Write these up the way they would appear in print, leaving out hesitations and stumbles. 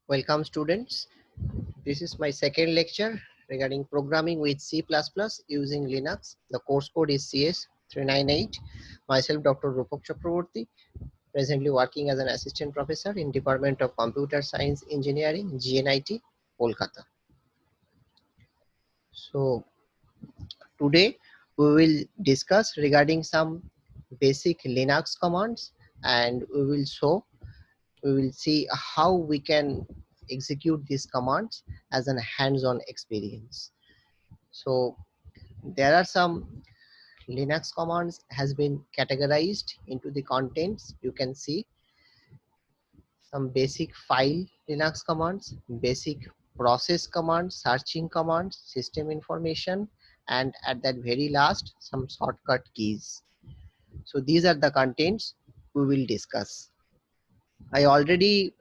Welcome students. This is my second lecture regarding programming with C++ using Linux. The course code is CS398. Myself Dr. Rupak Chakraborty, presently working as an assistant professor in Department of Computer Science Engineering, GNIT, Kolkata. So today we will discuss regarding some basic Linux commands, and we will see how we can execute these commands as an hands-on experience. So there are some Linux commands has been categorized into the contents. You can see some basic file Linux commands, basic process commands, searching commands, system information, and at that very last some shortcut keys. So these are the contents we will discuss. I already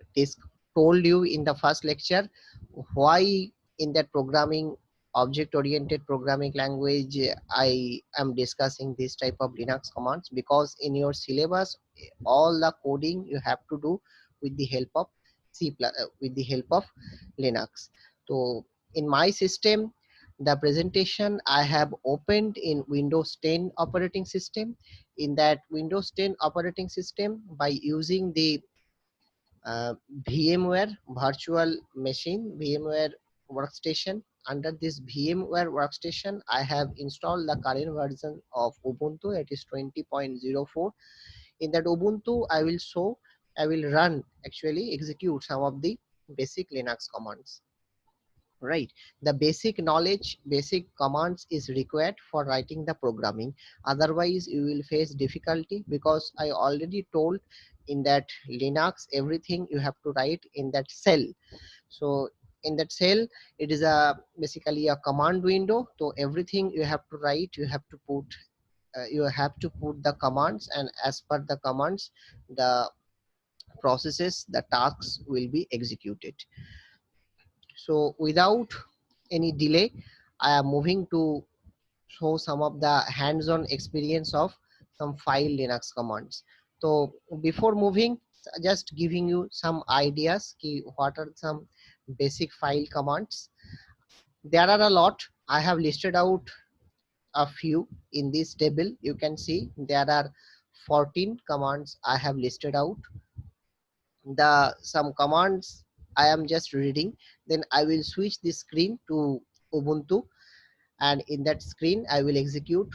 told you in the first lecture why in that programming object oriented programming language I am discussing this type of Linux commands, because in your syllabus all the coding you have to do with the help of with the help of Linux. So in my system, the presentation I have opened in Windows 10 operating system. In that Windows 10 operating system, by using the uh, VMware virtual machine, VMware workstation. Under this VMware workstation, I have installed the current version of Ubuntu, it is 20.04. In that Ubuntu, I will run, actually execute some of the basic Linux commands. Right, the basic knowledge, basic commands is required for writing the programming. Otherwise you will face difficulty, because I already told in that Linux everything you have to write in that cell. So in that cell it is a basically a command window, so everything you have to write, you have to put the commands, and as per the commands the processes, the tasks will be executed. So without any delay, I am moving to show some of the hands-on experience of some file Linux commands. So before moving, just giving you some ideas what are some basic file commands. There are a lot. I have listed out a few in this table. You can see there are 14 commands I have listed out. The some commands I am just reading, then I will switch the screen to Ubuntu, and in that screen I will execute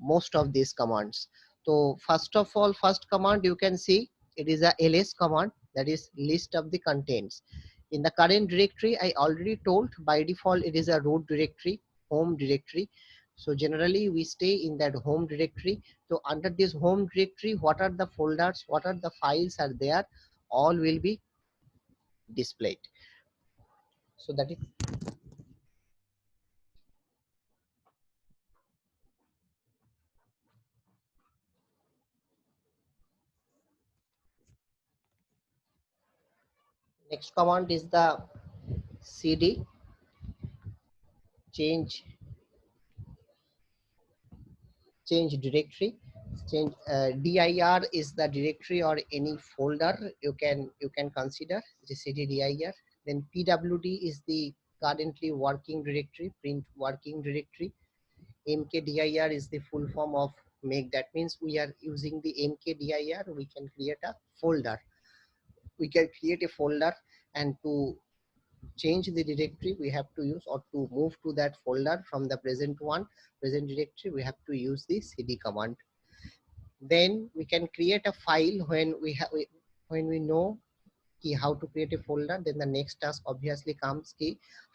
most of these commands. So first of all, first command you can see it is a ls command, that is list of the contents. In the current directory, I already told by default it is a root directory, home directory. So generally we stay in that home directory. So under this home directory, what are the folders, what are the files are there, all will be displayed. So that is next command is the cd change directory. Change dir is the directory or any folder you can consider the cd dir. Then pwd is the currently working directory, print working directory. mkdir is the full form of make, that means we are using the mkdir, we can create a folder, we can create a folder, and to change the directory we have to use, or to move to that folder from the present directory, we have to use the cd command. Then we can create a file when when we know how to create a folder. Then the next task obviously comes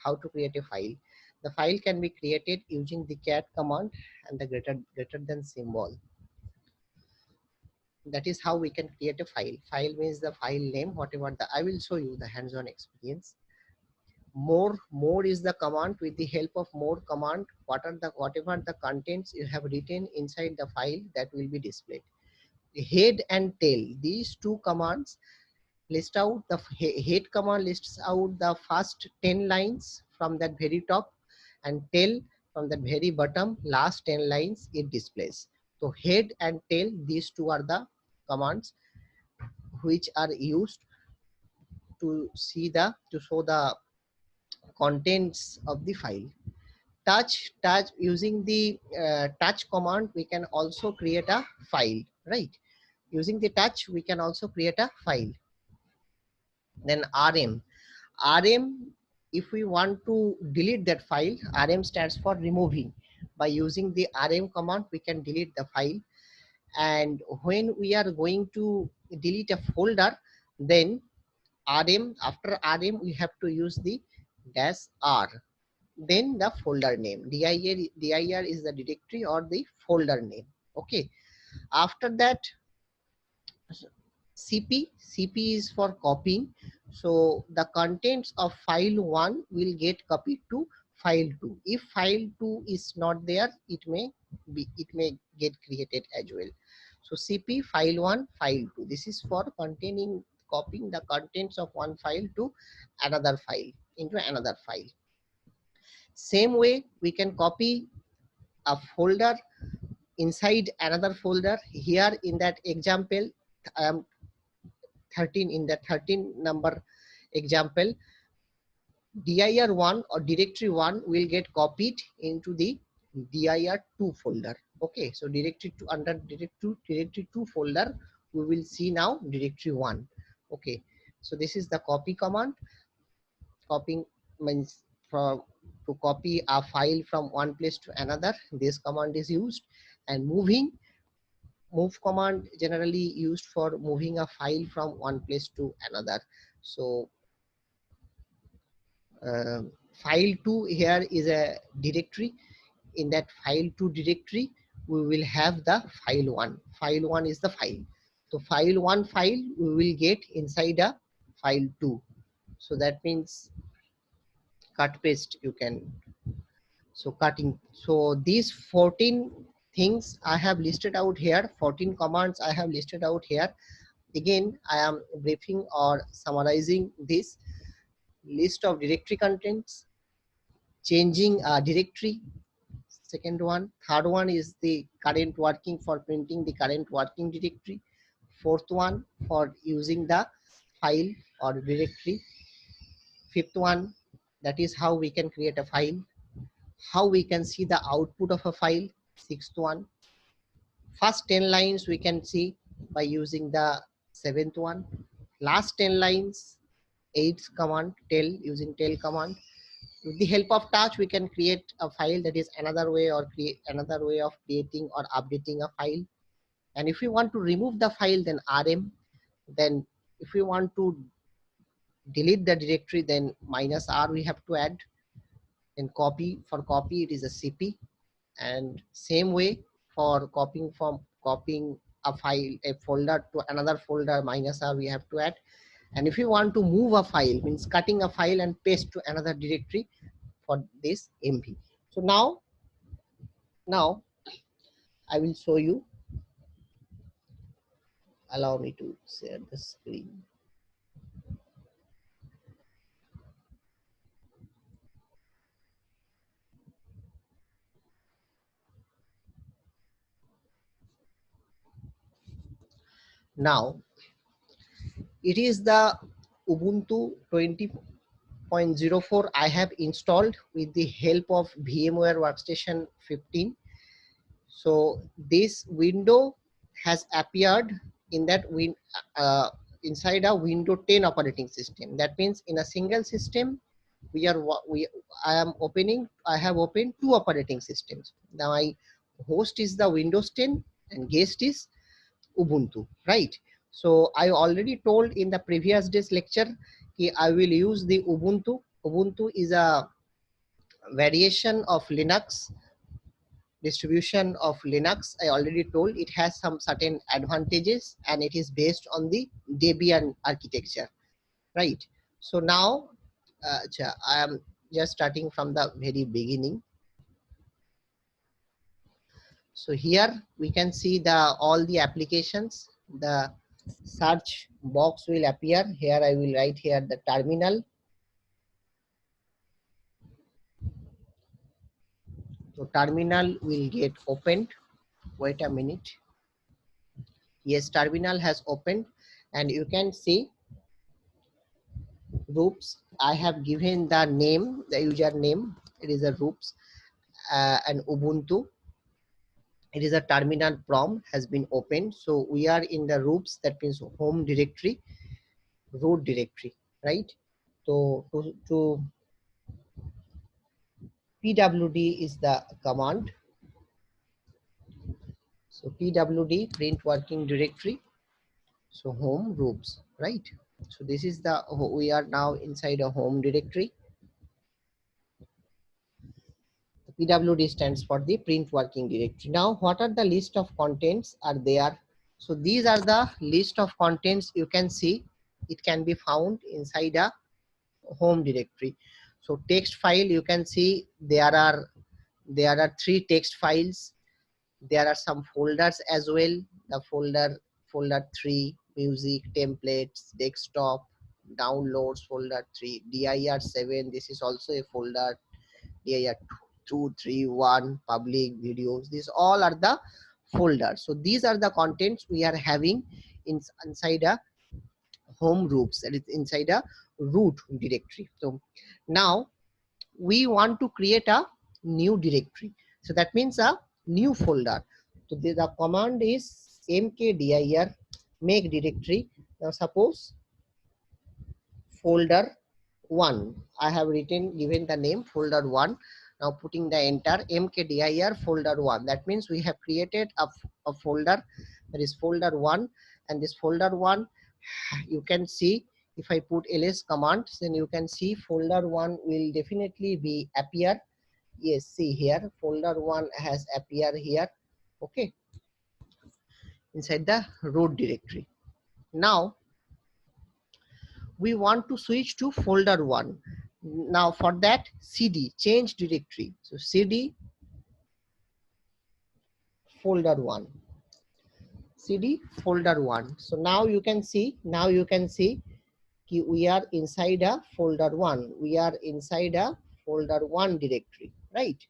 how to create a file. The file can be created using the cat command and the greater than symbol. That is how we can create a file. File means the file name, whatever the, I will show you the hands-on experience. More is the command. With the help of more command, whatever the contents you have written inside the file, that will be displayed. Head and tail, these two commands list out the head command lists out the first 10 lines from that very top, and tail from that very bottom last 10 lines it displays. So head and tail, these two are the commands which are used to show the contents of the file. Touch using the touch command, we can also create a file, right? Using the touch, we can also create a file. Then rm, if we want to delete that file, rm stands for removing. By using the rm command, we can delete the file. And when we are going to delete a folder, then rm, after rm we have to use the -r, then the folder name. dir is the directory or the folder name. Okay, after that cp is for copying. So the contents of file 1 will get copied to file 2. If file 2 is not there, it may get created as well. So cp file 1 file 2, this is for copying the contents of one file to another file, into another file. Same way, we can copy a folder inside another folder. Here in that example, I am 13, in the 13 number example, dir1 or directory 1 will get copied into the dir2 folder. Okay, so directory 2, under directory 2 folder, we will see now directory 1. Okay, so this is the copy command. Copying means to copy a file from one place to another, this command is used. And move command generally used for moving a file from one place to another. So file 2 here is a directory. In that file 2 directory, we will have the file 1. File 1 is the file. So file 1 file we will get inside a file 2. So that means cut paste you can. So cutting. So these 14 things I have listed out here, 14 commands I have listed out here. Again, I am briefing or summarizing this list of directory contents, changing a directory, second one. Third one is the current working, for printing the current working directory. Fourth one, for using the file or directory. Fifth one, that is how we can create a file, how we can see the output of a file. Sixth one, first 10 lines we can see by using the seventh one. Last 10 lines, eighth command, tell, using tell command. With the help of touch, we can create a file. That is another way, or create another way of creating or updating a file. And if we want to remove the file, then rm. Then if we want to delete the directory, then -r we have to add. Then copy, for copy it is a cp. And same way, for copying a file, a folder to another folder, -r we have to add. And if you want to move a file, means cutting a file and paste to another directory, for this mv. So now I will show you. Allow me to share the screen. Now it is the Ubuntu 20.04 I have installed with the help of VMware Workstation 15. So this window has appeared in that inside a Windows 10 operating system. That means in a single system, I have opened two operating systems. Now my host is the Windows 10 and guest is Ubuntu, right? So I already told in the previous day's lecture that I will use the Ubuntu. Ubuntu is a variation of Linux, distribution of Linux. I already told it has some certain advantages, and it is based on the Debian architecture, right? So now I am just starting from the very beginning. So here we can see all the applications. The search box will appear here. I will write here the terminal. So terminal will get opened. Wait a minute. Yes, terminal has opened, and you can see Roops. I have given the name, the username. It is a roops and Ubuntu. It is a terminal prompt has been opened. So we are in the roops, that means home directory, root directory, right? So to pwd is the command. So pwd print working directory. So home roops, right? So this is the, we are now inside a home directory. PWD stands for the print working directory. Now, what are the list of contents are there? So these are the list of contents you can see. It can be found inside a home directory. So text file, you can see there are 3 text files. There are some folders as well. The folder 3, music, templates, desktop, downloads, folder 3, dir 7. This is also a folder. Dir 2, 3, 1, public, videos. These all are the folders. So these are the contents we are having inside a home groups, that is inside a root directory. So now we want to create a new directory. So that means a new folder. So the command is mkdir make directory. Now suppose folder 1. I have given the name folder 1. Now putting the enter mkdir folder 1. That means we have created a folder, that is folder 1, and this folder 1, you can see if I put ls command, then you can see folder 1 will definitely be appear. Yes, see here folder 1 has appear here, okay, inside the root directory. Now we want to switch to folder 1. Now for that, cd change directory. So cd folder 1, cd folder 1. So now you can see we are inside a folder 1. We are inside a folder 1 directory, right?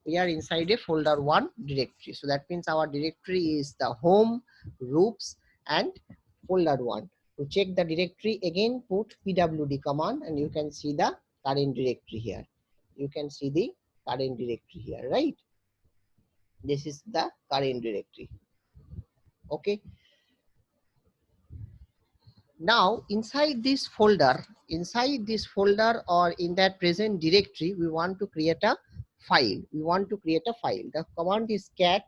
We are inside a folder 1 directory. So that means our directory is the home, groups, and folder 1. To check the directory, again put pwd command and you can see the current directory here. You can see the current directory here, right? This is the current directory. Okay. Now inside this folder or in that present directory, we want to create a file. The command is cat,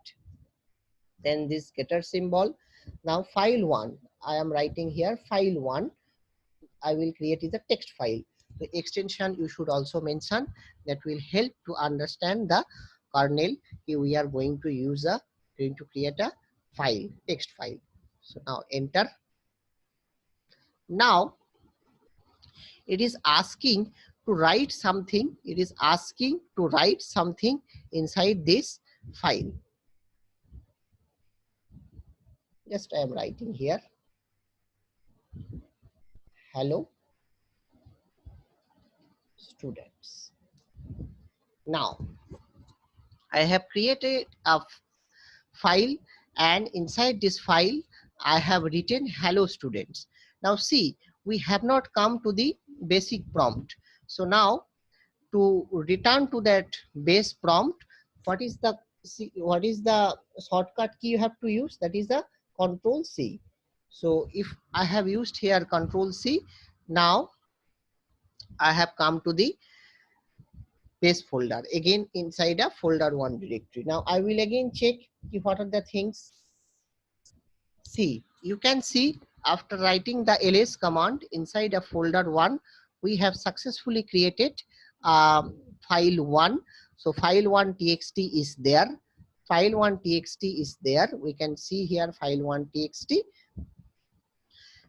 then this getter symbol. Now file 1, I am writing here file 1. I will create is a text file. The extension you should also mention, that will help to understand the kernel. We are going to create a file, text file. So now enter. Now it is asking to write something. Inside this file. Just I am writing here hello students. Now I have created a file, and inside this file I have written hello students. Now see, we have not come to the basic prompt. So now to return to that base prompt, what is the shortcut key you have to use? That is the Control C. So if I have used here Control C, now I have come to the base folder, again inside a folder 1 directory. Now I will again check what are the things. See, you can see after writing the ls command inside a folder 1, we have successfully created file 1. So file 1 txt is there. File 1 txt is there. We can see here file 1 txt.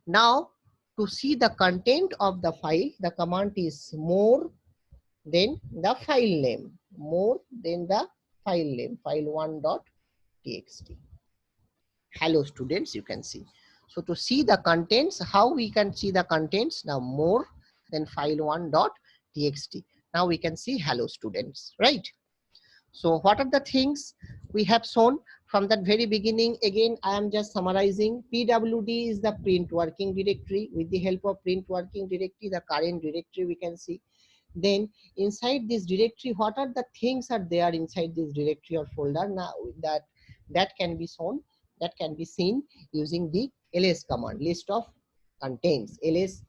Now to see the content of the file, the command is more then the file name. More than the file name, file1.txt. Hello students, you can see. So to see the contents, how we can see the contents? Now more than file1.txt. Now we can see hello students, right? So what are the things we have shown? from that very beginning, again, I am just summarizing. PWD is the print working directory. With the help of print working directory, the current directory we can see. Then inside this directory, what are the things are there inside this directory or folder? Now that can be shown, that can be seen using the ls command, list of contents, ls.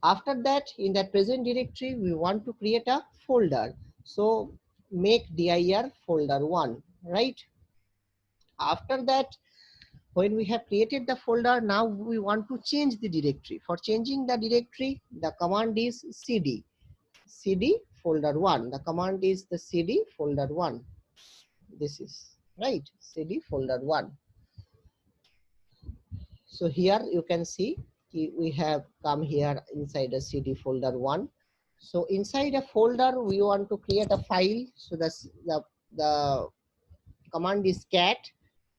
After that, in that present directory, we want to create a folder. So make dir folder 1, right? After that, when we have created the folder, now we want to change the directory. For changing the directory, the command is cd folder 1. The command is the cd folder 1. This is right, cd folder 1. So here you can see we have come here inside a cd folder 1. So inside a folder, we want to create a file. So the command is cat,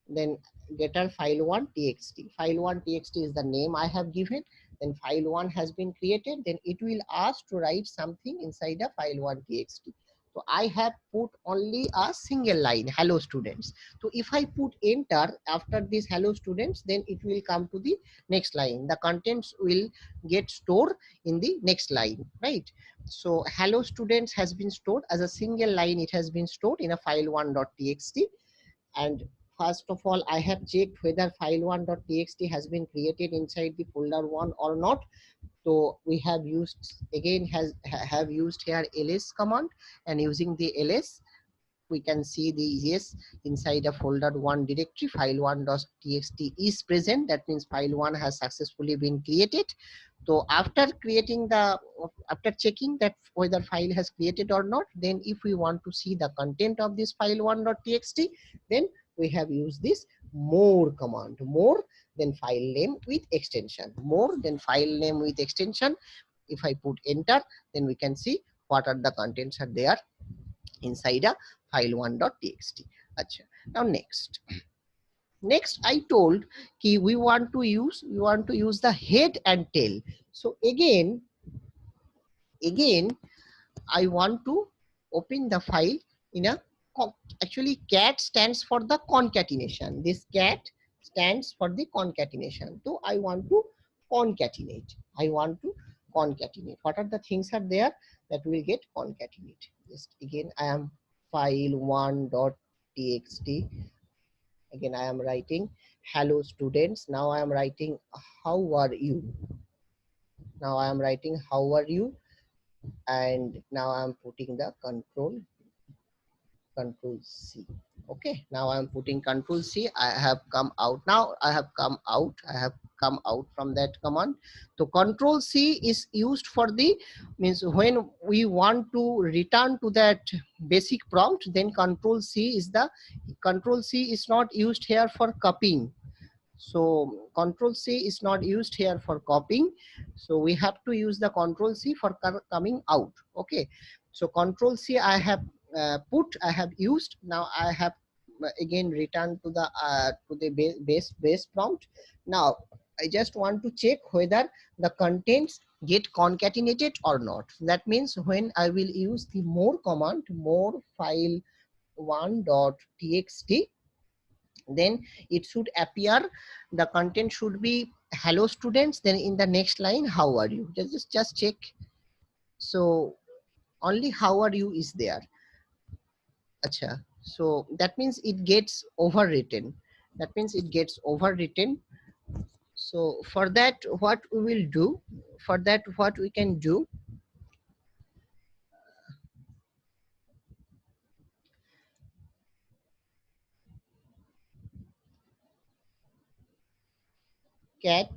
then getter file1 txt. File1 txt is the name I have given. Then file1 has been created. Then it will ask to write something inside a file1 txt. So I have put only a single line, hello students. So if I put enter after this hello students, then it will come to the next line. The contents will get stored in the next line, right? So hello students has been stored as a single line. It has been stored in a file1.txt. And first of all, I have checked whether file1.txt has been created inside the folder 1 or not. So we have used, again have used here ls command, and using the ls we can see the yes, inside a folder 1 directory file1.txt is present. That means file1 has successfully been created. So after creating the, after checking that whether file has created or not, then if we want to see the content of this file1.txt, then we have used this more command, more then file name with extension, more then file name with extension. If I put enter, then we can see what are the contents are there inside a file1.txt. Achha. Now next I told ki we want to use the head and tail. So again I want to open the file in a, actually cat stands for the concatenation. This cat stands for the concatenation. So I want to concatenate. I want to concatenate. What are the things are there that will get concatenate? Just again I am file1.txt. Again I am writing hello students. Now I am writing how are you. Now I am writing how are you, and now I'm putting the control C. Okay, now I'm putting control C. I have come out. Now I have come out. I have come out from that command. So control C is used for the, means when we want to return to that basic prompt, then control C is not used here for copying. So control C is not used here for copying. So we have to use the control C for coming out. Okay. So control C I have I have used. Now I have again returned to the base prompt. Now I just want to check whether the contents get concatenated or not. That means when I will use the more command, more file1.txt, then it should appear, the content should be hello students, then in the next line how are you. Just check. So only how are you is there. Acha. So that means it gets overwritten. That means it gets overwritten. So for that what we will do, for that what we can do, cat,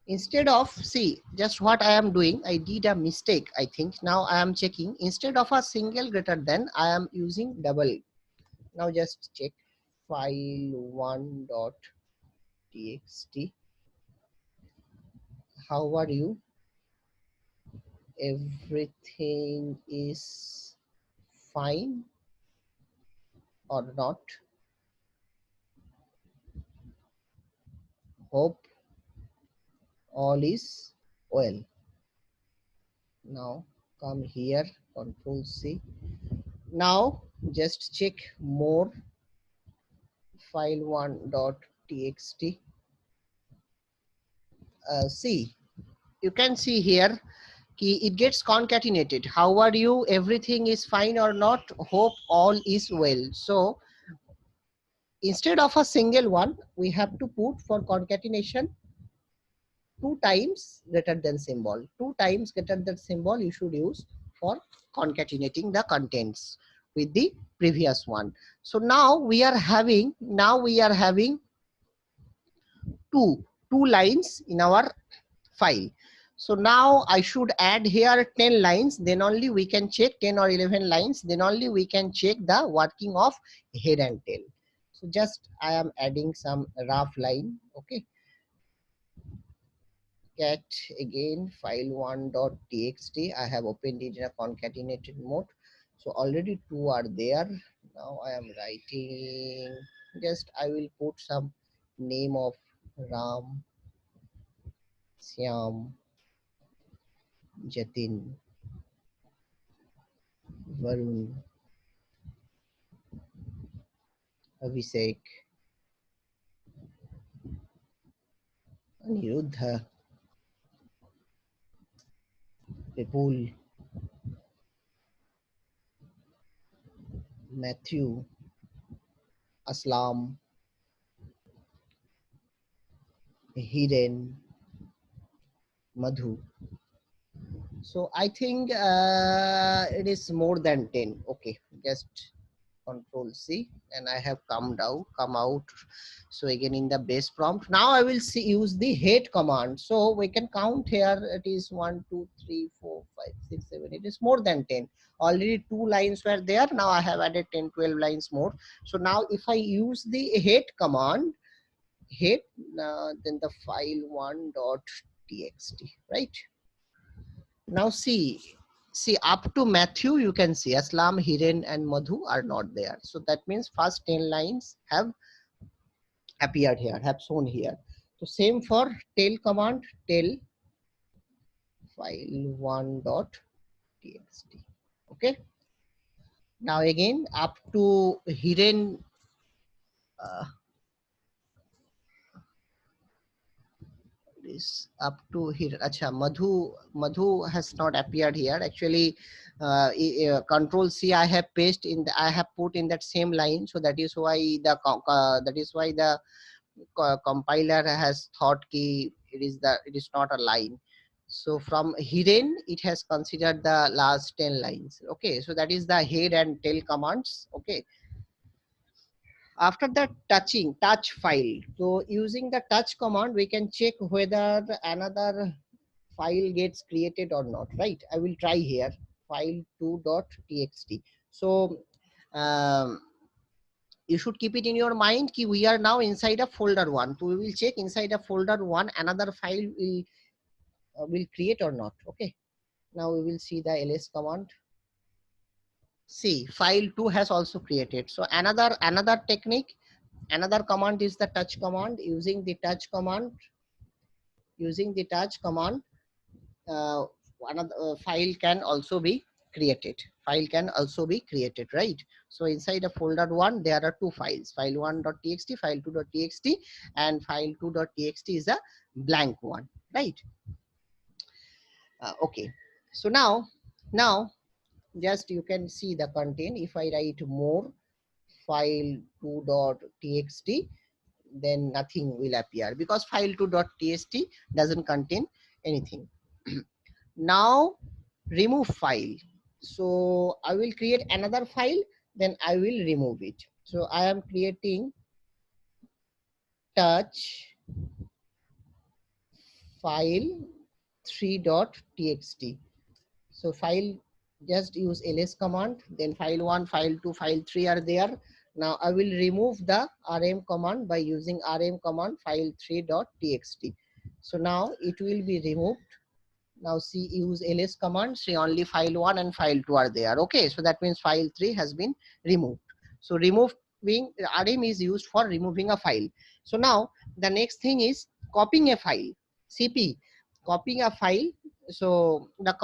instead of, see just what I am doing, I did a mistake I think. Now I am checking, instead of a single greater than I am using double. Now just check file1.txt. How are you? Everything is fine or not? Hope all is well. Now come here, control C. Now just check more file1.txt. See, you can see here it gets concatenated. How are you? Everything is fine or not? Hope all is well. So instead of a single one, we have to put for concatenation 2 times greater than symbol. 2 times greater than symbol you should use for concatenating the contents with the previous one. So now we are having two lines in our file. So now I should add here 10 lines, then only we can check 10 or 11 lines, then only we can check the working of head and tail. So just I am adding some rough line. Okay, cat again file1.txt. I have opened it in a concatenated mode. So already two are there. Now I am writing, just I will put some name of Ram, Syam, Jatin, Varun, Abhishek, Aniruddha, Vipul, Matthew, Aslam, Hiren, Madhu. So I think it is more than 10. Okay, just Control C, and I have come out. So again in the base prompt, now I will use the head command. So we can count here. It is 1 2 3 4 5 6 7. It is more than 10. Already 2 lines were there. Now I have added 10 12 lines more. So now if I use the head command, head, then the file1.txt, right? Now see up to Matthew, you can see Aslam, Hiren and Madhu are not there. So that means first 10 lines have appeared here, have shown here. So same for tail command, tail file1.txt. Okay. Now again up to Hiren, uh, is up to here. Acha, Madhu has not appeared here. Actually, Control C I have I have put in that same line. So that is why the compiler has thought ki it is not a line. So from Hiren, it has considered the last 10 lines. Okay, so that is the head and tail commands. Okay. After that, touch file. So using the touch command, we can check whether another file gets created or not, right? I will try here, file2.txt. So you should keep it in your mind ki we are now inside a folder one. So we will check inside a folder one, another file will create or not. Okay. Now we will see the ls command. See, file2 has also created. So another technique, another command is the touch command. Using the touch command, uh, another file can also be created. Right? So inside a folder one, there are two files, file1.txt, file2.txt, and file2.txt is a blank one, right? Okay. So now just you can see the content. If I write more file2.txt, then nothing will appear because file2.txt doesn't contain anything. Now remove file. So I will create another file, then I will remove it. So I am creating touch file3.txt. So file, just use ls command, then file1, file2, file3 are there. Now I will remove the rm command by using rm command file3.txt. So now it will be removed. Now see, use ls command, see only file1 and file2 are there. Okay, so that means file3 has been removed. So removing rm is used for removing a file. So now the next thing is copying a file. Cp, copying a file. So the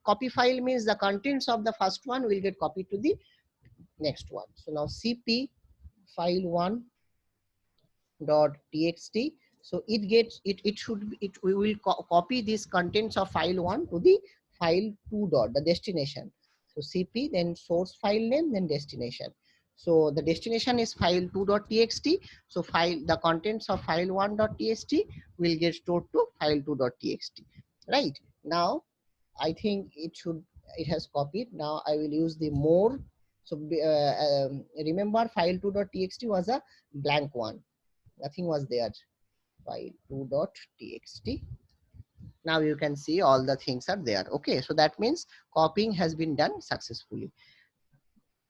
copy file means the contents of the first one will get copied to the next one. So now cp file1 dot txt. So it gets it should be, it we will copy these contents of file1 to the file2 dot the destination. So cp, then source file name, then destination. So the destination is file2 dot txt. So file the contents of file1 dot txt will get stored to file2 dot txt. Right now I think it has copied. Now I will use the more. So remember file2 dot txt was a blank one, nothing was there. File2 dot txt. Now you can see all the things are there. Okay, so that means copying has been done successfully.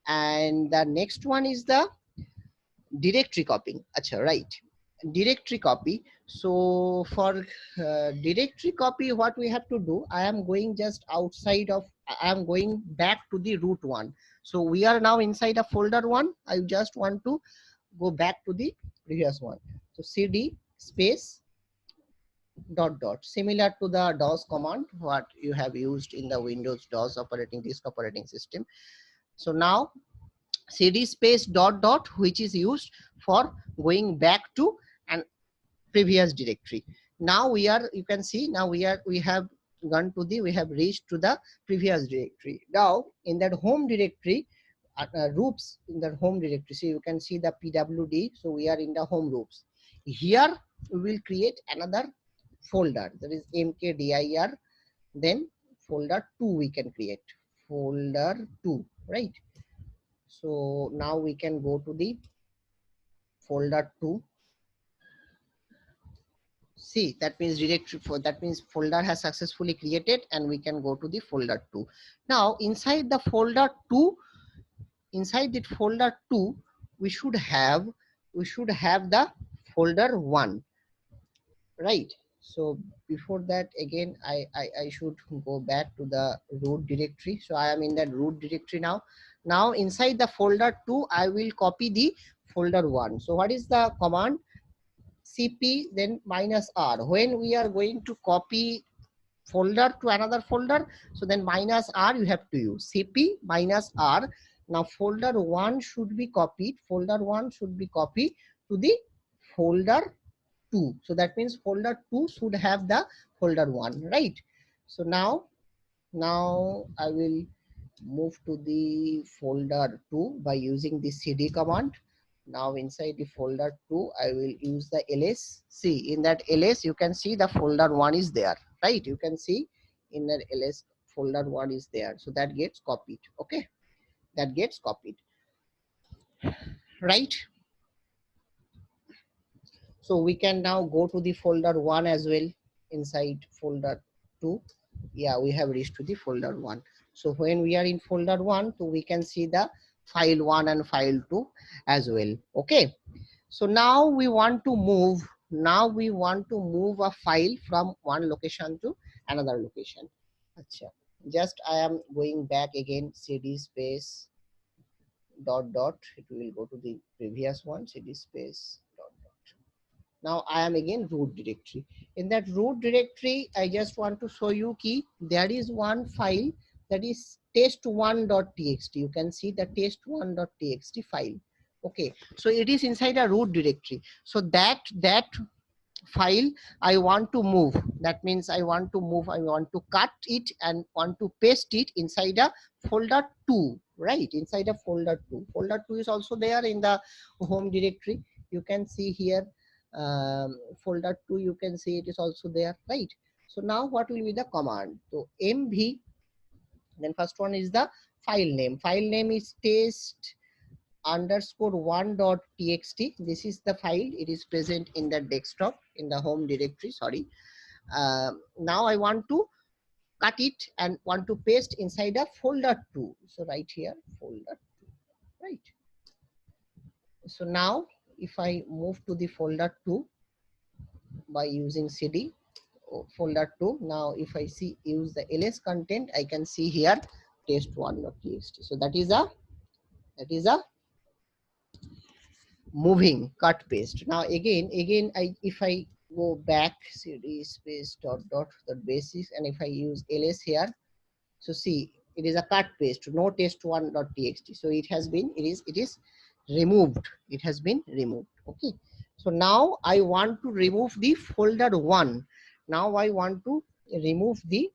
And the next one is the directory copying. Acha, right, directory copy. So for directory copy, what we have to do, I am going just outside of, I am going back to the root one. So we are now inside a folder one. I just want to go back to the previous one. So cd space dot dot, similar to the DOS command what you have used in the Windows DOS operating disk operating system. So now cd space dot dot, which is used for going back to an previous directory. Now we are, you can see, now we have gone to the, we have reached to the previous directory. Now in that home directory, groups in the home directory, so you can see the pwd. So we are in the home groups. Here we will create another folder, that is mkdir, then folder 2 we can create, folder 2, right? So now we can go to the folder 2. See, that means directory for, that means folder has successfully created, and we can go to the folder 2. Now inside the folder 2, inside that folder 2 we should have the folder 1, right? So before that, again I should go back to the root directory. So I am in that root directory now. Now inside the folder 2 I will copy the folder 1. So what is the command? cp then minus r. When we are going to copy folder to another folder, so then minus r you have to use, cp minus r. Now folder 1 should be copied, folder 1 should be copied to the folder 2. So that means folder 2 should have the folder 1, right? So now I will move to the folder 2 by using the cd command. Now inside the folder 2 I will use the ls. See, in that ls you can see the folder 1 is there, right? You can see in the ls folder 1 is there. So that gets copied. Okay, that gets copied, right? So we can now go to the folder 1 as well inside folder 2. Yeah, we have reached to the folder 1. So when we are in folder 1, so we can see the file 1 and file 2 as well. Okay, so now we want to move, a file from one location to another location. Achha. Just I am going back again, cd space dot dot, it will go to the previous one, cd space dot dot. Now I am again root directory. In that root directory, I just want to show you key. There is one file that is test1.txt. You can see the test1.txt file. Okay, so it is inside a root directory. So that file I want to move. That means I want to cut it and want to paste it inside a folder 2, right? Inside a folder 2. Folder 2 is also there in the home directory. You can see here, folder 2, you can see it is also there, right? So now what will be the command? So mv, then first one is the file name. File name is test underscore 1.txt. This is the file, it is present in the desktop in the home directory, sorry. Now I want to cut it and want to paste inside a folder 2. So right here, folder 2, right? So now if I move to the folder 2 by using cd folder 2, now if I see use the ls content, I can see here test1.txt. So that is a moving cut paste. Now again if I go back, cd space dot dot the basis, and if I use ls here, so see it is a cut paste, no test1.txt. So it has been, it is removed. It has been removed. Okay. So now I want to remove the folder one. Now I want to remove the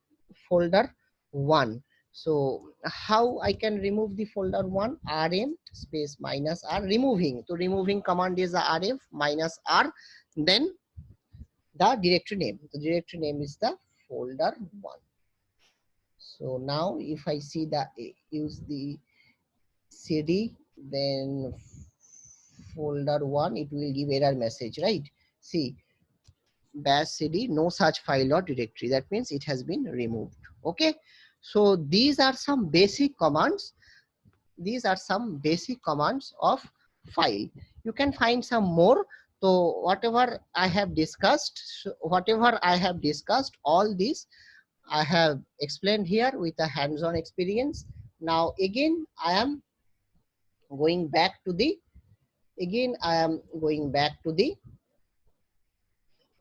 folder one. So how I can remove the folder one? Rm space minus R, removing. So removing command is the rf minus R, then the directory name. The directory name is the folder one. So now if I see the use the cd, then folder one, it will give error message, right? See, bash cd, no such file or directory. That means it has been removed. Okay. So these are some basic commands. These are some basic commands of file. You can find some more. So whatever I have discussed, all these I have explained here with a hands-on experience. Now again I am going back to the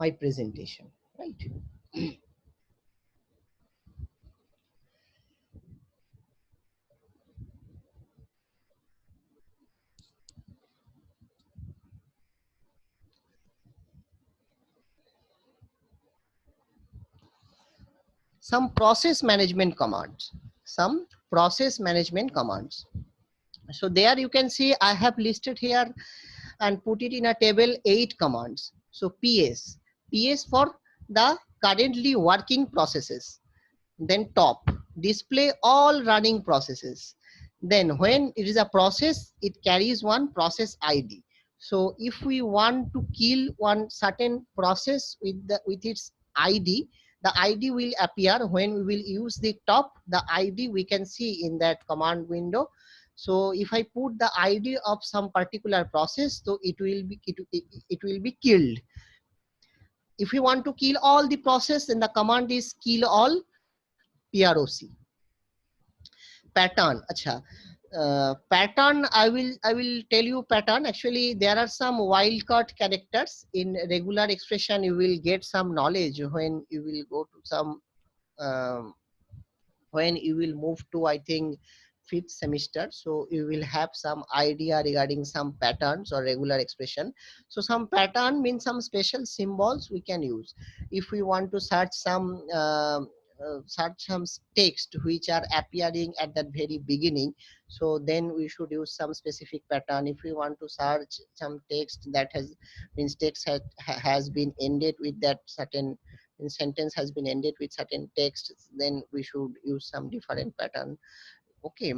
my presentation, right? Some process management commands. So there you can see I have listed here and put it in a table 8 commands. So PS for the currently working processes. Then top, display all running processes. Then when it is a process, it carries one process ID. So if we want to kill one certain process with its ID, the ID will appear when we will use the top. The ID we can see in that command window. So if I put the ID of some particular process, so it will be killed. If we want to kill all the process, then the command is kill all PROC. Pattern. Acha. Pattern, I will tell you pattern. Actually, there are some wildcard characters in regular expression. You will get some knowledge when you will go to some um, when you will move to, I think, 5th semester. So you will have some idea regarding some patterns or regular expression. So some pattern means some special symbols we can use if we want to search some text which are appearing at that very beginning. So then we should use some specific pattern. If we want to search some text that has been ended with that certain sentence has been ended with certain text, then we should use some different pattern. Okay.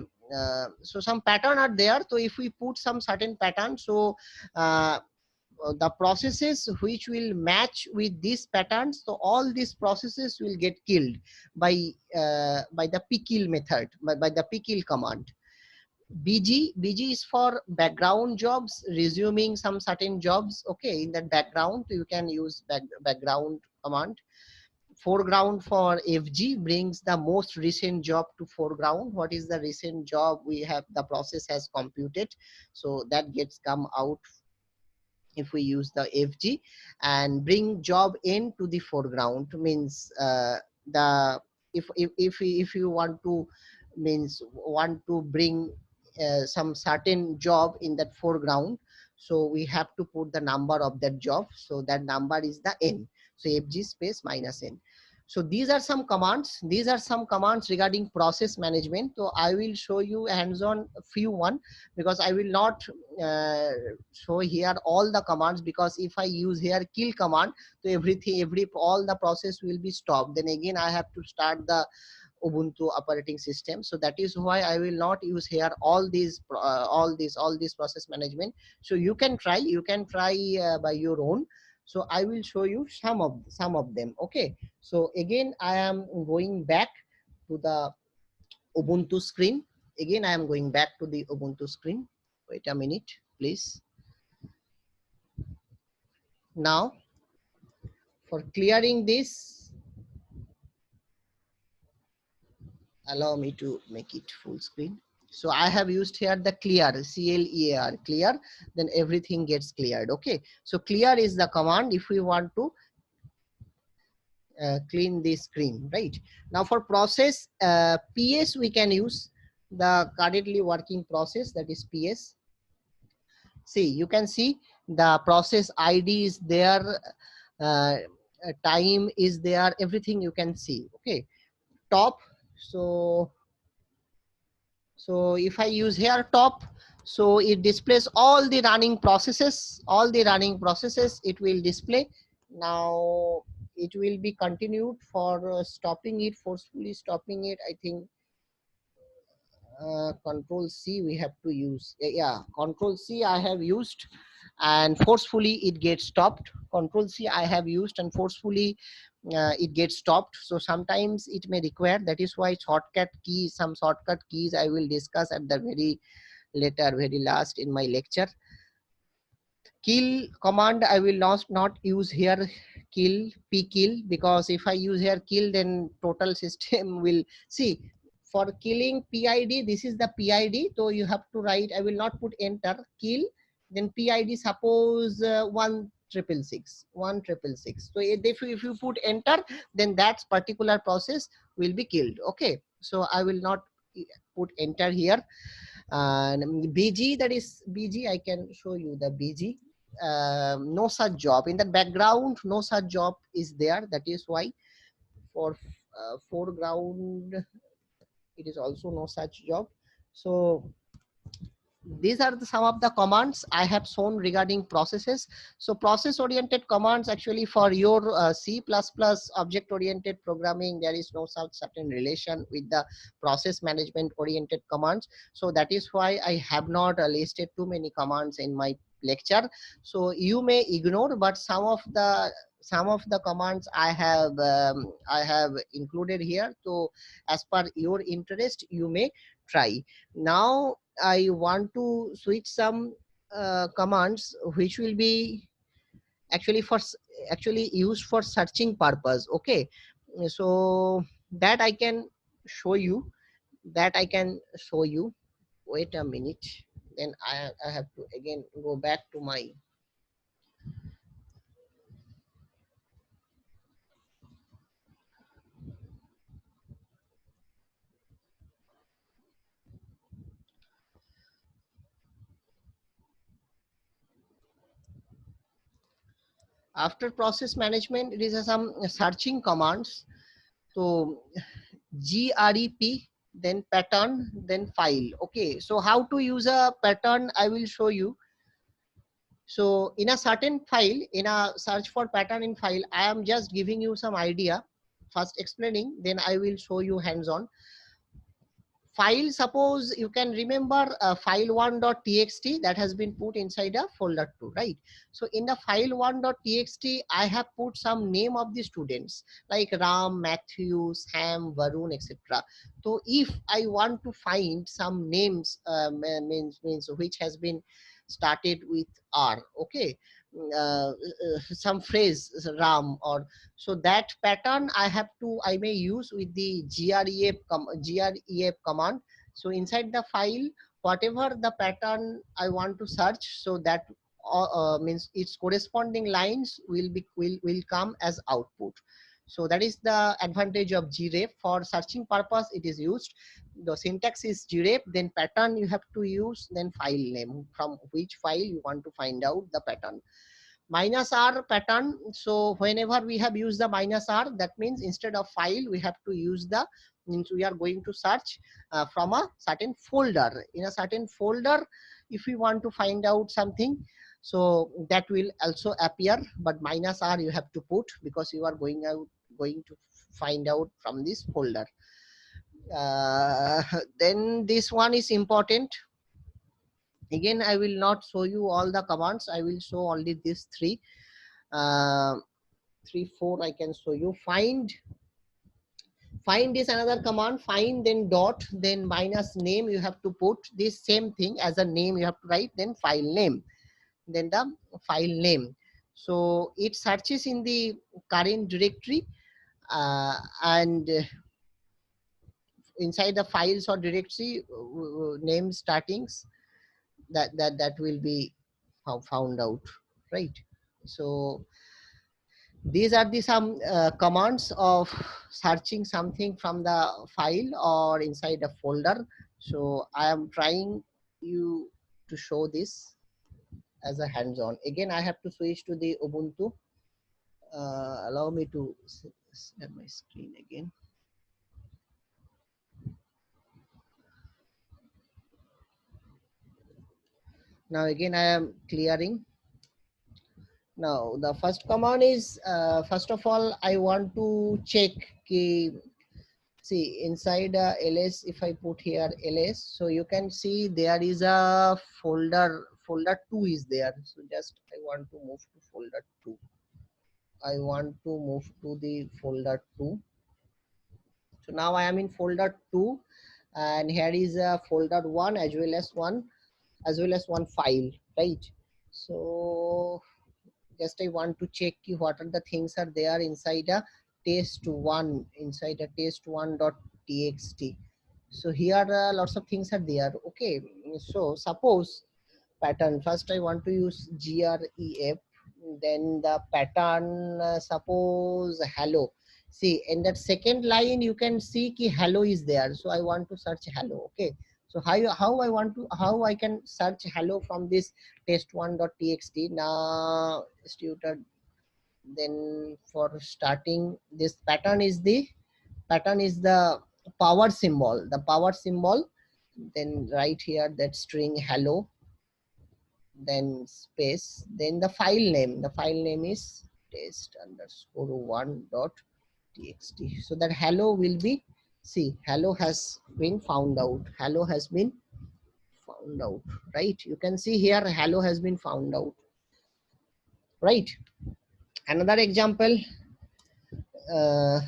So some pattern are there. So if we put some certain pattern, so the processes which will match with these patterns, so all these processes will get killed by the pkill method, by the pkill command. BG is for background jobs, resuming some certain jobs. Okay, in that background you can use background command. Foreground for FG brings the most recent job to foreground. What is the recent job we have, the process has computed, so that gets come out if we use the FG. And bring job in to the foreground means the if you want to bring some certain job in that foreground, so we have to put the number of that job, so that number is the n. So FG space minus n. So these are some commands regarding process management. So I will show you hands-on a few one, because I will not show here all the commands, because if I use here kill command, so all the process will be stopped. Then again I have to start the Ubuntu operating system. So that is why I will not use here all these process management. So you can try by your own. So I will show you some of them. Okay. So again I am going back to the Ubuntu screen. Again I am going back to the Ubuntu screen. Wait a minute, please. Now for clearing this, allow me to make it full screen. So I have used here the clear, CLEAR, clear, then everything gets cleared. Okay. So clear is the command if we want to clean the screen, right? Now for process, PS we can use the currently working process, that is PS. See, you can see the process ID is there, time is there, everything you can see. Okay, top. So if I use here top, so it displays all the running processes, it will display. Now it will be continued. For stopping it, forcefully stopping it, I think control C we have to use. Yeah, control C I have used, and forcefully it gets stopped. Control C I have used, and forcefully it gets stopped. So sometimes it may require, that is why shortcut keys, some shortcut keys I will discuss at the very later, very last in my lecture. Kill command I will not use here, kill, p kill, because if I use here kill, then total system will see. For killing PID, this is the PID, so you have to write, I will not put enter, kill, then PID, suppose 1666. So if you put enter, then that particular process will be killed. Okay, so I will not put enter here. And BG, that is BG, I can show you the BG. No such job in the background, no such job is there, that is why. For foreground, it is also no such job. So these are some of the commands I have shown regarding processes. So process oriented commands, actually for your C++ object oriented programming, there is no such certain relation with the process management oriented commands. So that is why I have not listed too many commands in my lecture. So you may ignore, but some of the commands I have included here. So as per your interest, you may try. Now I want to switch some commands which will be actually actually used for searching purpose. Okay, so that I can show you, wait a minute, then I have to again go back to my. After process management, it is some searching commands. So grep, then pattern, then file. Okay, so how to use a pattern I will show you. So in a certain file, in a search for pattern in file, I am just giving you some idea, first explaining, then I will show you hands on. File, suppose you can remember file1.txt that has been put inside a folder 2, right? So in the file1.txt, I have put some name of the students like Ram, Matthew, Sam, Varun, etc. So if I want to find some names, means which has been started with R, okay, some phrase Ram, or so that pattern I may use with the grep command. So inside the file, whatever the pattern I want to search, so that means its corresponding lines will come as output. So that is the advantage of grep. For searching purpose it is used. The syntax is grep, then pattern you have to use, then file name, from which file you want to find out the pattern. Minus R pattern. So whenever we have used the minus R, that means instead of file, we have to use the, means we are going to search from a certain folder. In a certain folder, if we want to find out something, so that will also appear, but minus R you have to put, because you are going to find out from this folder. Then this one is important. Again, I will not show you all the commands. I will show only these three. Uh, 4 I can show you. Find is another command. Find, then dot, then minus name. You have to put this same thing as a name. You have to write, then file name, then the file name. So it searches in the current directory, and inside the files or directory, name startings, that will be found out, right? So These are the some commands of searching something from the file or inside a folder. So I am trying you to show this as a hands-on. Again, I have to switch to the Ubuntu. Allow me to share my screen again. Now again, I am clearing. Now the first command is, first of all, I want to check ki, see inside ls, if I put here ls, so you can see there is a folder 2 is there. So just I want to move to folder 2. I want to move to the folder 2. So now I am in folder 2, and here is a folder 1 as well as one file, right? So just I want to check what are the things are there inside a test1, inside a test1.txt. So here lots of things are there. Okay, so suppose pattern, first I want to use grep, then the pattern, suppose hello. See in that second line you can see ki hello is there, so I want to search hello. Okay, so how I can search hello from this test1.txt. Now student, then for starting this pattern is the power symbol, then right here that string hello, then space, then the file name is test underscore one dot txt. So that hello will be, see hello has been found out, right? You can see here hello has been found out, right? Another example, uh,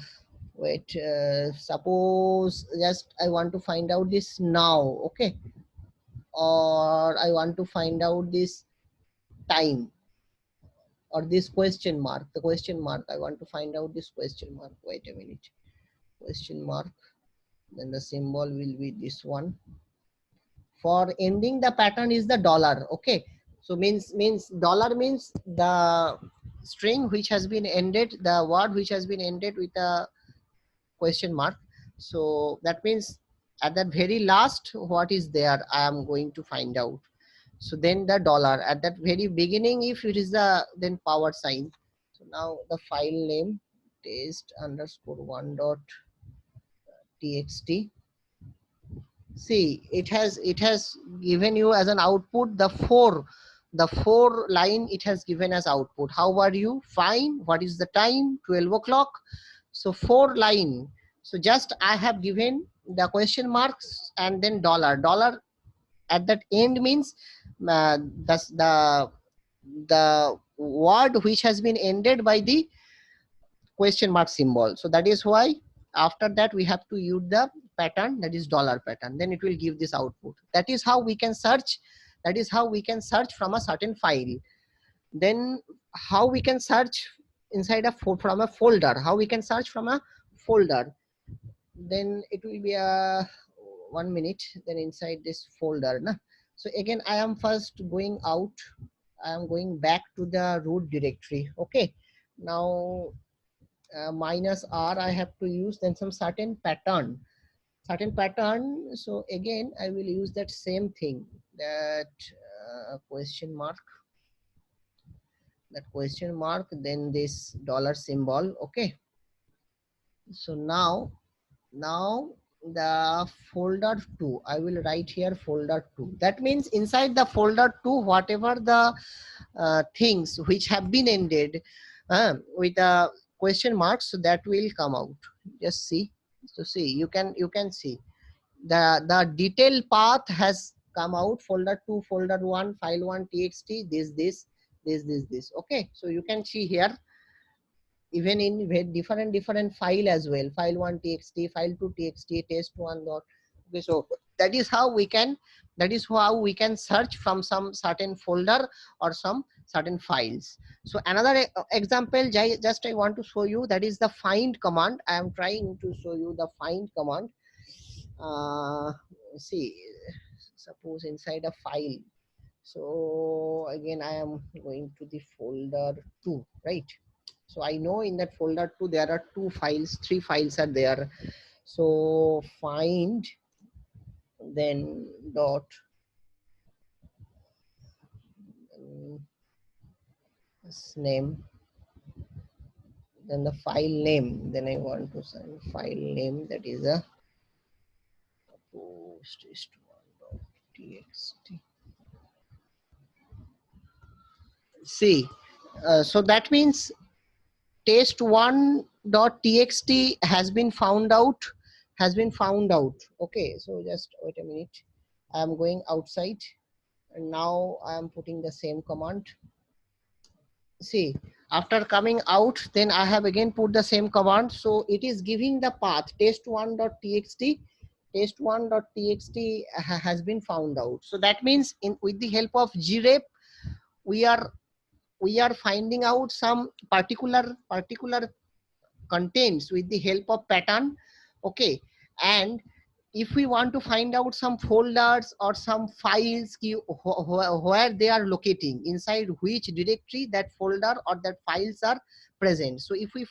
wait, suppose just I want to find out this now. Okay, or I want to find out this time, or this question mark, the question mark, I want to find out this question mark. Wait a minute, question mark, then the symbol will be this one. For ending the pattern is the dollar. Okay, so means dollar means the string which has been ended, the word which has been ended with a question mark. So that means at that very last what is there I am going to find out. So then the dollar at that very beginning, if it is the then power sign. So now the file name test underscore one dot txt. See it has given you as an output the four line it has given as output. How are you? Fine. What is the time? 12 o'clock. So four line. So just I have given the question marks and then dollar at that end means that's the word which has been ended by the question mark symbol. So that is why after that we have to use the pattern, that is dollar pattern, then it will give this output. That is how we can search, from a certain file. Then how we can search inside from a folder, then it will be a 1 minute, then inside this folder na. So again I am first going out, I am going back to the root directory. Okay, now minus r I have to use, then some certain pattern. So again I will use that same thing, that question mark, then this dollar symbol. Okay, so now the folder 2 I will write here, folder 2. That means inside the folder 2 whatever the things which have been ended with a question marks, so that will come out. Just see, so see you can see the detail path has come out, folder 2, folder 1, file 1 txt, this. Okay, so you can see here even in different file as well, file 1 txt, file 2 txt, test1 dot. Okay, so that is how we can search from some certain folder or some certain files. So another example, just I want to show you, that is the find command. I am trying to show you the find command. uh, See, suppose inside a file, so again I am going to the folder 2, right? So I know in that folder 2 there are 2 files, 3 files are there. So find, then dot name, then the file name. Then I want to send file name, that is a post1.txt. See, so that means test1.txt has been found out, Okay, so just wait a minute. I am going outside and now I am putting the same command. See, after coming out, then I have again put the same command. So it is giving the path test1.txt. Test1.txt has been found out. So that means with the help of grep, we are finding out some particular contents with the help of pattern. Okay, and if we want to find out some folders or some files where they are locating, inside which directory that folder or that files are present. So if we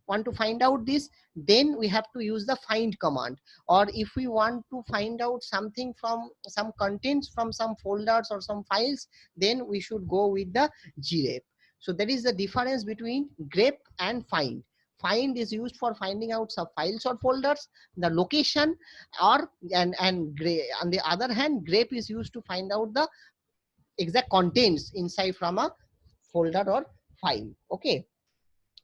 want to find out this, then we have to use the find command. Or if we want to find out something from some contents from some folders or some files, then we should go with the grep. So that is the difference between grep and find. Find is used for finding out some files or folders, the location, or on the other hand, grep is used to find out the exact contents inside from a folder or file. Okay,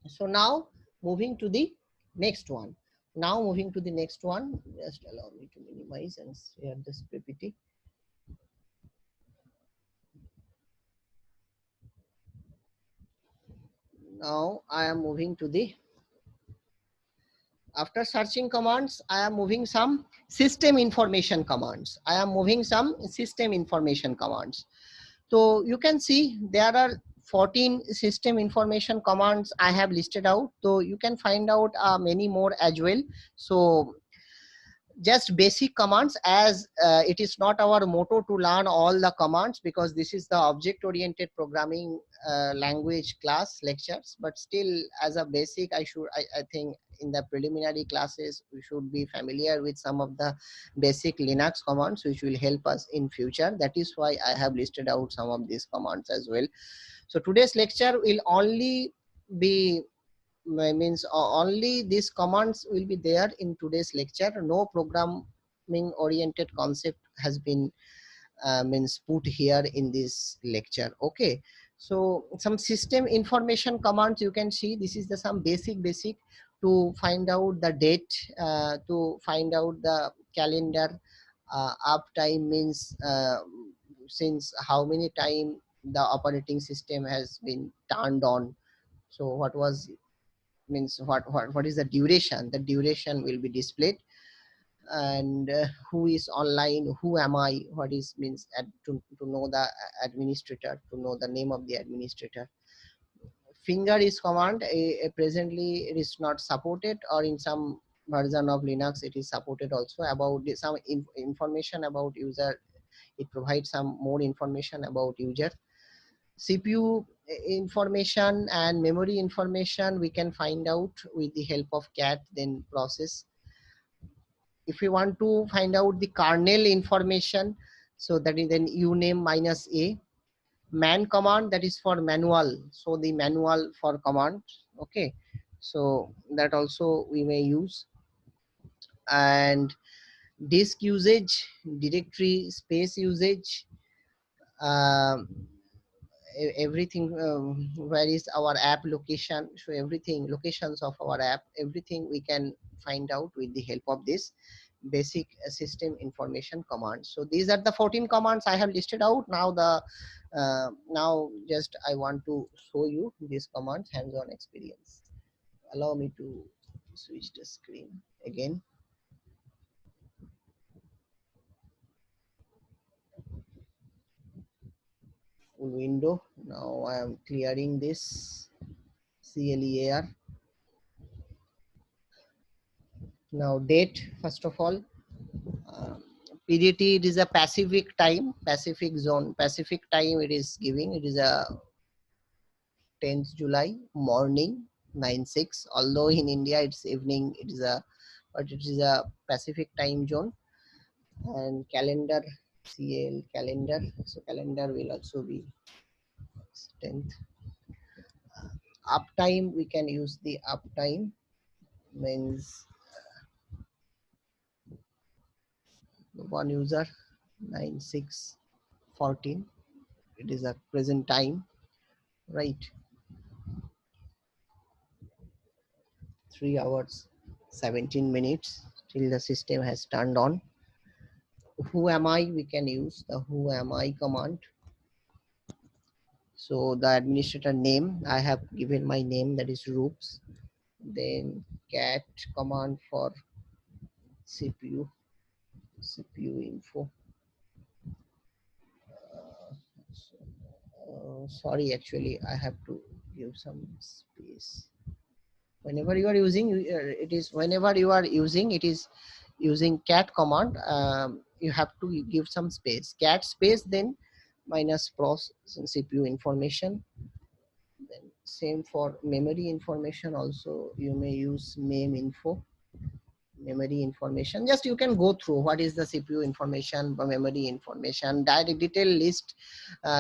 so now moving to the next one. Just allow me to minimize and share this PPT. Now I am moving to the, after searching commands, I am moving some system information commands. So you can see there are 14 system information commands I have listed out. So you can find out many more as well. So just basic commands, as it is not our motto to learn all the commands, because this is the object oriented programming language class lectures, but still as a basic, I think in the preliminary classes we should be familiar with some of the basic Linux commands which will help us in future. That is why I have listed out some of these commands as well. So today's lecture will only be, means only these commands will be there in today's lecture. No programming oriented concept has been means put here in this lecture. Okay, so some system information commands, you can see this is the some basic to find out the date, to find out the calendar. Uptime means since how many time the operating system has been turned on. So what was, means what is the duration will be displayed. And who is online, who am I, what is means to know the administrator, to know the name of the administrator. Finger is command, presently it is not supported, or in some version of Linux it is supported also. About some information about user, it provides some more information about user. CPU information and memory information we can find out with the help of cat, then process. If we want to find out the kernel information, so that is then uname -a. Man command, that is for manual, so the manual for command. Okay, so that also we may use. And disk usage, directory space usage, um, everything, where is our app location, so everything, locations of our app, everything we can find out with the help of this basic system information commands. So these are the 14 commands I have listed out. Now now just I want to show you these commands hands-on experience. Allow me to switch the screen again. Full window. Now I am clearing this CLEAR. Now date, first of all, PDT, it is a Pacific time, Pacific zone, Pacific time it is giving. It is a 10th July morning 9:06. Although in India it's evening, but it is a Pacific time zone. And calendar, CL calendar. So calendar will also be 10th. Uptime, we can use the uptime, means one user 9614. It is a present time, right? 3 hours 17 minutes till the system has turned on. Who am I? We can use the who am I command. So the administrator name, I have given my name, that is Roops. Then cat command for CPU, CPU info. Sorry, actually I have to give some space. Whenever you are using it is whenever you are using it is using cat command, you have to give some space, cat space, then minus pros CPU information. Then same for memory information also, you may use mem info, memory information. Just you can go through what is the CPU information, memory information, direct detail list,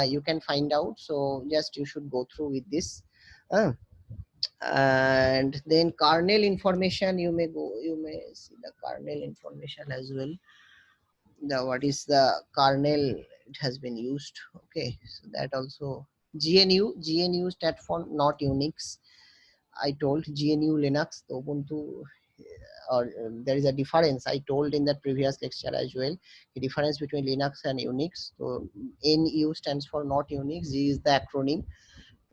you can find out. So just you should go through with this. uh, and then kernel information, you may see the kernel information as well. The what is the kernel it has been used. Okay, so that also GNU stand for not Unix. I told GNU Linux, the Ubuntu, or there is a difference I told in that previous lecture as well, the difference between Linux and Unix. So NU stands for not Unix, G is the acronym.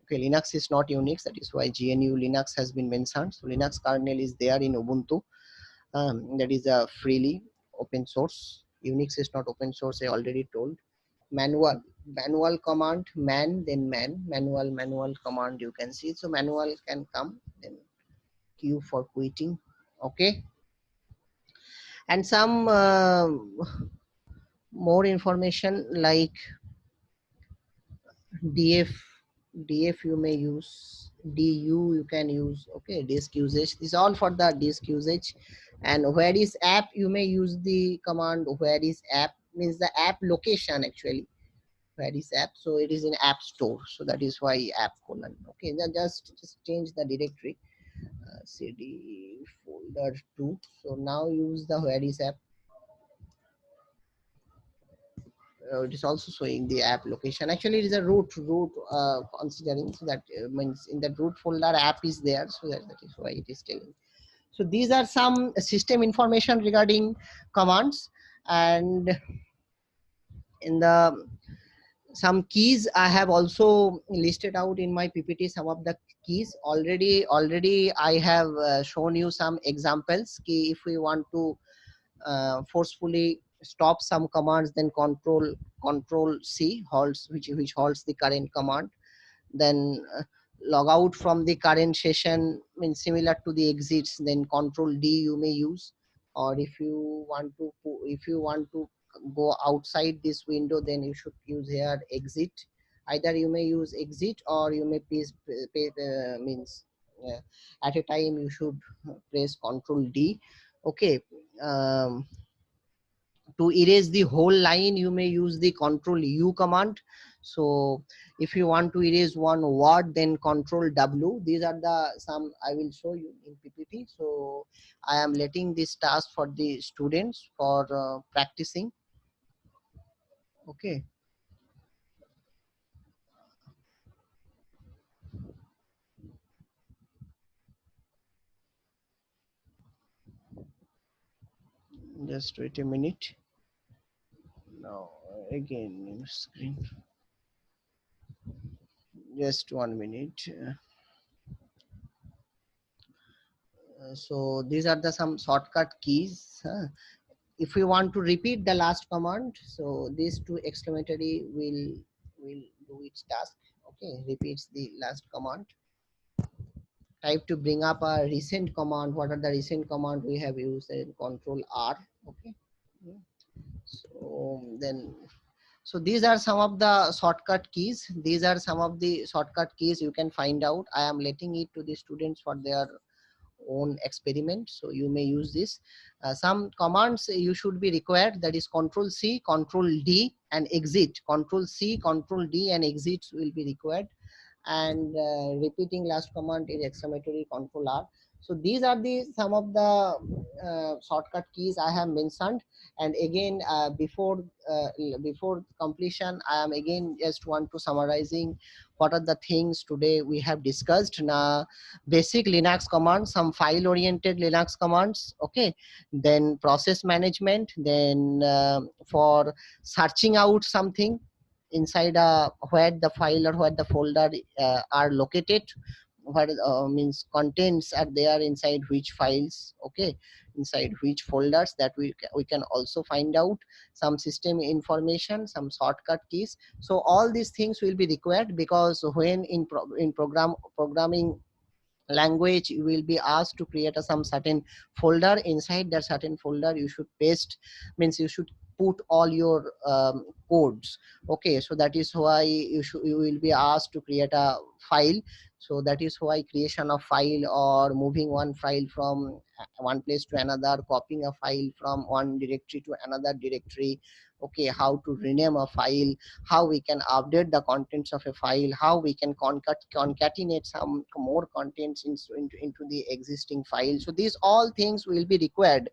Okay, Linux is not Unix, that is why GNU Linux has been mentioned. So Linux kernel is there in Ubuntu, that is a freely open source. Unix is not open source, I already told. Manual command, man, then manual command, you can see. So manual can come, then Q for quitting. Okay, and some more information like df df you may use, du you can use. Okay, disk usage, this is all for the disk usage. And where is app, you may use the command where is app, means the app location actually. Where is app, so it is in app store, so that is why app colon. Okay, then just change the directory, cd folder 2. So now use the where is app. It is also showing the app location. Actually, it is a root considering, so that means in the root folder app is there, so that is why it is telling. So these are some system information regarding commands. And in the some keys I have also listed out in my PPT, some of the keys already I have shown you some examples. Key, if we want to forcefully stop some commands, then control C halts, which halts the current command. Then log out from the current session, means similar to the exits, then control D you may use. Or if you want to go outside this window, then you should use here exit. Either you may use exit, or you may means at a time you should press control D. Okay, um, to erase the whole line, you may use the control U command. So if you want to erase one word, then control W. These are the some I will show you in PPT. So I am letting this task for the students for practicing. Okay, just wait a minute. Now again new screen, just 1 minute. So these are the some shortcut keys. If we want to repeat the last command, so these two exclamatory will do its task. Okay, repeats the last command. Type to bring up a recent command. What are the recent command we have used? Control R. Okay, so then So these are some of the shortcut keys. These are some of the shortcut keys you can find out. I am letting it to the students for their own experiment, so you may use this. Some commands you should be required, that is control C, control D and exit. Control C, control D and exit will be required, and repeating last command is exclamatory control R. So these are the some of the shortcut keys I have mentioned. And again, before completion, I am again just want to summarizing what are the things today we have discussed. Now, basic Linux commands, some file oriented Linux commands, okay, then process management, then for searching out something inside where the file or where the folder are located, what means contents are there inside which files, okay, inside which folders, that we can also find out some system information, some shortcut keys. So all these things will be required, because when in programming language, you will be asked to create some certain folder. Inside that certain folder you should paste, means you should put all your codes, okay. So that is why you will be asked to create a file. So that is why creation of file, or moving one file from one place to another, copying a file from one directory to another directory, okay, how to rename a file, how we can update the contents of a file, how we can concatenate some more contents into the existing file. So these all things will be required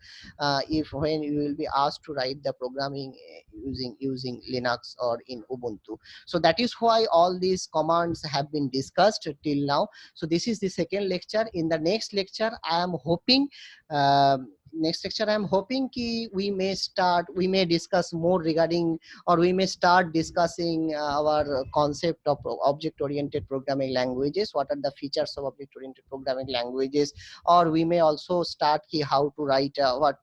if when you will be asked to write the programming using Linux or in Ubuntu. So that is why all these commands have been discussed till now. So this is the second lecture. In the next lecture, I am hoping ki we may discuss more regarding, or we may start discussing our concept of object oriented programming languages, what are the features of object oriented programming languages, or we may also start how to write what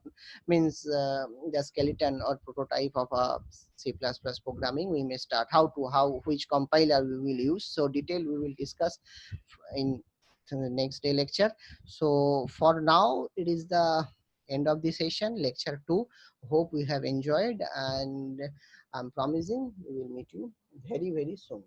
means the skeleton or prototype of a C++ programming. We may start how which compiler we will use. So detail we will discuss in the next day lecture. So for now, it is the end of the session, lecture 2. Hope we have enjoyed, and I'm promising we will meet you very, very soon.